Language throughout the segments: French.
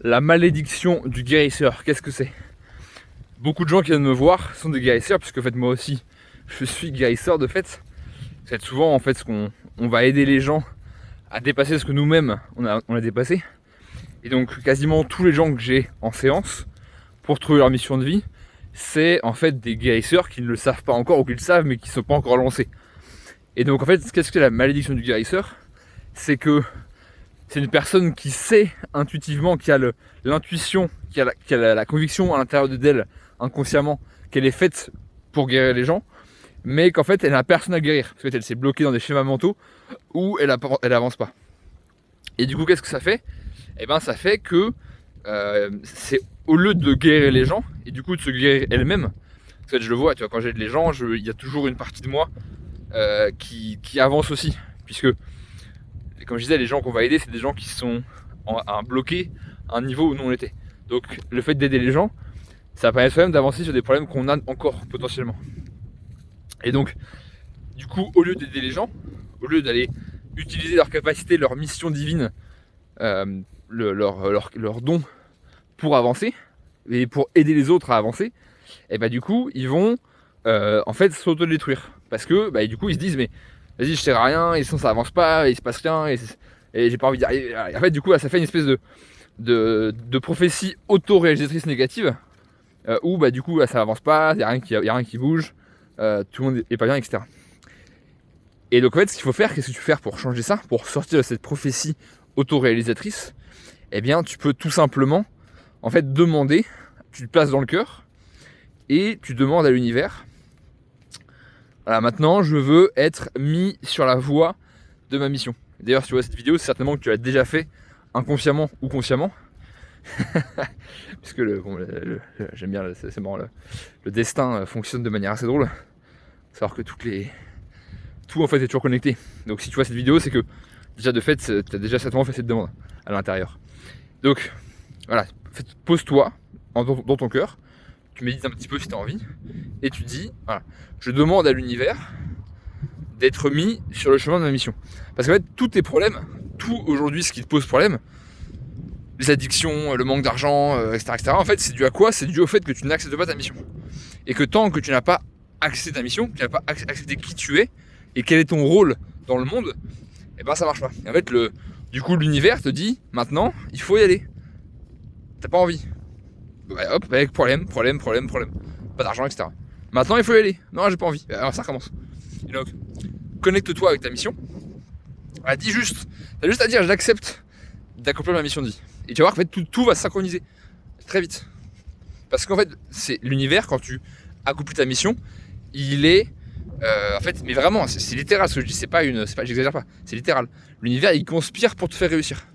La malédiction du guérisseur, qu'est-ce que c'est? Beaucoup de gens qui viennent me voir sont des guérisseurs, puisque en fait moi aussi je suis guérisseur de fait. C'est souvent en fait ce qu'on va aider les gens à dépasser ce que nous-mêmes on a dépassé. Et donc quasiment tous les gens que j'ai en séance pour trouver leur mission de vie, c'est en fait des guérisseurs qui ne le savent pas encore ou qui le savent mais qui ne sont pas encore lancés. Et donc en fait, qu'est-ce que la malédiction du guérisseur? C'est que c'est une personne qui sait intuitivement, qui a l'intuition, qui a la conviction à l'intérieur d'elle, inconsciemment, qu'elle est faite pour guérir les gens, mais qu'en fait elle n'a personne à guérir, parce qu'elle s'est bloquée dans des schémas mentaux où elle avance pas. Et du coup, qu'est-ce que ça fait? Eh ben, ça fait que c'est au lieu de guérir les gens, et du coup de se guérir elle-même, parce que je le vois, tu vois, quand j'aide les gens, il y a toujours une partie de moi qui avance aussi, puisque comme je disais, les gens qu'on va aider, c'est des gens qui sont bloqués à un niveau où nous on était. Donc le fait d'aider les gens, ça permet quand même d'avancer sur des problèmes qu'on a encore potentiellement. Et donc, du coup, au lieu d'aider les gens, au lieu d'aller utiliser leur capacité, leur mission divine, leur don pour avancer, et pour aider les autres à avancer, et bah du coup, ils vont en fait s'auto-détruire. Parce que bah, du coup, ils se disent, mais vas-y, je sers à rien, et sinon ça avance pas, et il se passe rien, et j'ai pas envie d'y arriver. En fait, du coup, là, ça fait une espèce de prophétie auto-réalisatrice négative, où bah, du coup, là, ça avance pas, il n'y a rien qui bouge, tout le monde est pas bien, etc. Et donc, en fait, ce qu'il faut faire, qu'est-ce que tu peux faire pour changer ça, pour sortir de cette prophétie auto-réalisatrice? Eh bien, tu peux tout simplement, en fait, demander, tu te places dans le cœur, et tu demandes à l'univers, voilà, maintenant je veux être mis sur la voie de ma mission. D'ailleurs, si tu vois cette vidéo, c'est certainement que tu l'as déjà fait, inconsciemment ou consciemment. Puisque j'aime bien, c'est marrant, le destin fonctionne de manière assez drôle. Savoir que tout en fait est toujours connecté. Donc si tu vois cette vidéo, c'est que déjà de fait, tu as déjà certainement fait cette demande à l'intérieur. Donc voilà, pose-toi dans ton cœur, tu médites un petit peu si tu as envie, et tu dis, voilà, je demande à l'univers d'être mis sur le chemin de ma mission. Parce qu'en fait, tous tes problèmes, tout aujourd'hui ce qui te pose problème, les addictions, le manque d'argent, etc., en fait, c'est dû à quoi? C'est dû au fait que tu n'acceptes pas ta mission. Et que tant que tu n'as pas accepté ta mission, que tu n'as pas accepté qui tu es, et quel est ton rôle dans le monde, et ben ça marche pas. Et en fait, du coup, l'univers te dit, maintenant, il faut y aller. T'as pas envie. Ouais, hop, avec problème. Pas d'argent, etc. Maintenant, il faut y aller. Non, j'ai pas envie. Alors ça recommence. Et donc, connecte-toi avec ta mission. T'as juste à dire, j'accepte d'accomplir ma mission de vie. Et tu vas voir qu'en fait, tout va se synchroniser très vite. Parce qu'en fait, c'est l'univers, quand tu accomplis ta mission, il est... en fait, mais vraiment, c'est littéral ce que je dis, j'exagère pas, c'est littéral. L'univers, il conspire pour te faire réussir.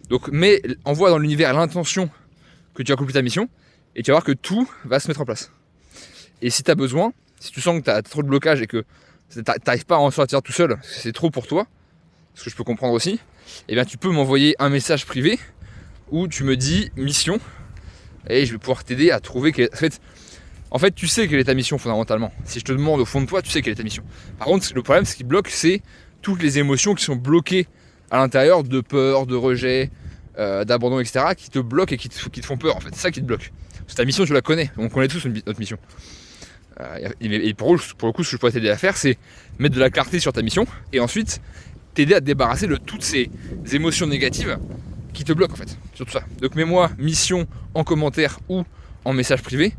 Donc, mais envoie dans l'univers l'intention que tu accomplis ta mission, et tu vas voir que tout va se mettre en place. Et si tu as besoin, si tu sens que tu as trop de blocage et que tu n'arrives pas à en sortir tout seul, parce que c'est trop pour toi, ce que je peux comprendre aussi, eh bien tu peux m'envoyer un message privé où tu me dis mission, et je vais pouvoir t'aider à trouver en fait, tu sais quelle est ta mission fondamentalement. Si je te demande au fond de toi, tu sais quelle est ta mission. Par contre, le problème, ce qui bloque, c'est toutes les émotions qui sont bloquées à l'intérieur, de peur, de rejet, d'abandon, etc., qui te bloquent et qui te font peur, en fait. C'est ça qui te bloque. Parce que ta mission, tu la connais. On connaît tous notre mission. Et pour le coup, ce que je pourrais t'aider à faire, c'est mettre de la clarté sur ta mission, et ensuite t'aider à te débarrasser de toutes ces émotions négatives qui te bloquent, en fait. Sur tout ça. Donc mets-moi mission en commentaire ou en message privé.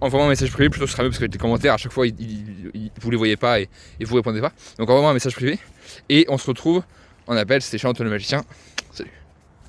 Envoie-moi un message privé, plutôt ce sera mieux, parce que les commentaires, à chaque fois, vous les voyez pas et vous répondez pas. Donc envoie-moi un message privé, et on se retrouve en appel. C'était Charles Antoine le magicien. Salut.